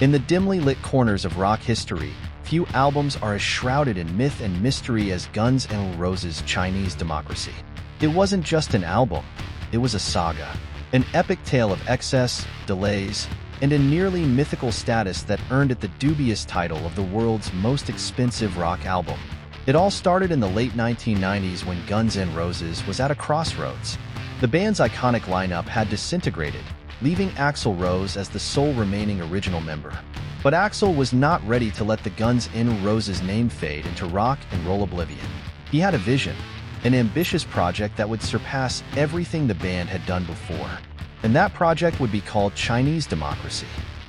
In the dimly lit corners of rock history, few albums are as shrouded in myth and mystery as Guns N' Roses' Chinese Democracy. It wasn't just an album, it was a saga. An epic tale of excess, delays, and a nearly mythical status that earned it the dubious title of the world's most expensive rock album. It all started in the late 1990s when Guns N' Roses was at a crossroads. The band's iconic lineup had disintegrated, leaving Axl Rose as the sole remaining original member. But Axl was not ready to let the Guns N' Roses name fade into rock and roll oblivion. He had a vision, an ambitious project that would surpass everything the band had done before. And that project would be called Chinese Democracy.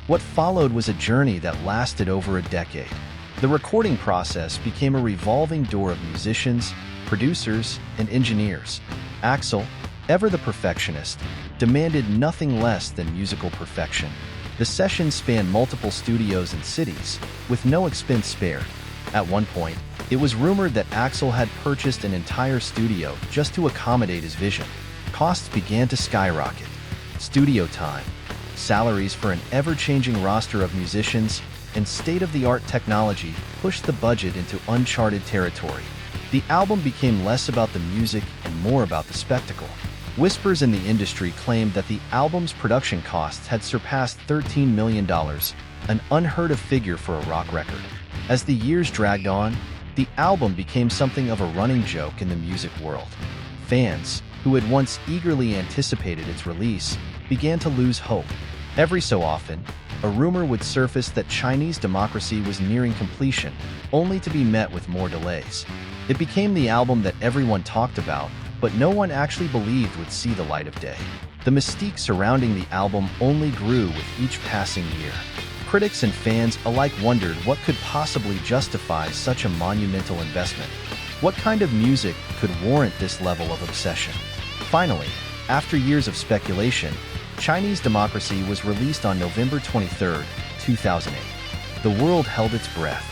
What followed was a journey that lasted over a decade. The recording process became a revolving door of musicians, producers, and engineers. Axl, ever the perfectionist, demanded nothing less than musical perfection. The sessions spanned multiple studios and cities, with no expense spared. At one point, it was rumored that Axl had purchased an entire studio just to accommodate his vision. Costs began to skyrocket. Studio time, salaries for an ever-changing roster of musicians, and state-of-the-art technology pushed the budget into uncharted territory. The album became less about the music and more about the spectacle. Whispers in the industry claimed that the album's production costs had surpassed $13 million, an unheard-of figure for a rock record. As the years dragged on, the album became something of a running joke in the music world. Fans, who had once eagerly anticipated its release, began to lose hope. Every so often, a rumor would surface that Chinese Democracy was nearing completion, only to be met with more delays. It became the album that everyone talked about, but no one actually believed would see the light of day. The mystique surrounding the album only grew with each passing year. Critics and fans alike wondered what could possibly justify such a monumental investment. What kind of music could warrant this level of obsession? Finally, after years of speculation, Chinese Democracy was released on November 23, 2008. The world held its breath.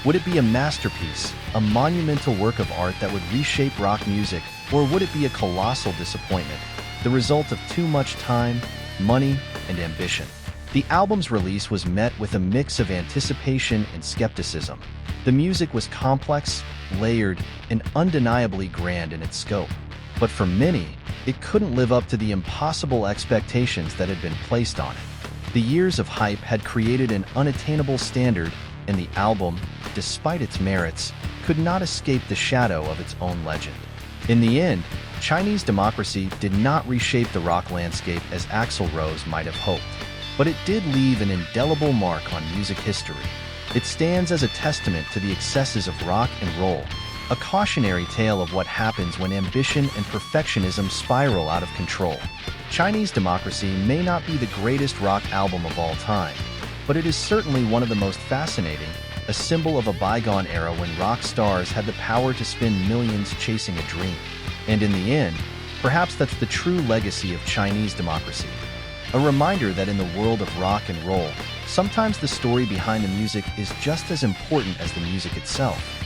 Would it be a masterpiece, a monumental work of art that would reshape rock music, or would it be a colossal disappointment, the result of too much time, money, and ambition? The album's release was met with a mix of anticipation and skepticism. The music was complex, layered, and undeniably grand in its scope. But for many, it couldn't live up to the impossible expectations that had been placed on it. The years of hype had created an unattainable standard, and the album, despite its merits, could not escape the shadow of its own legend. In the end, Chinese Democracy did not reshape the rock landscape as Axl Rose might have hoped, but it did leave an indelible mark on music history. It stands as a testament to the excesses of rock and roll, a cautionary tale of what happens when ambition and perfectionism spiral out of control. Chinese Democracy may not be the greatest rock album of all time, but it is certainly one of the most fascinating, a symbol of a bygone era when rock stars had the power to spend millions chasing a dream. And in the end, perhaps that's the true legacy of Chinese Democracy. A reminder that in the world of rock and roll, sometimes the story behind the music is just as important as the music itself.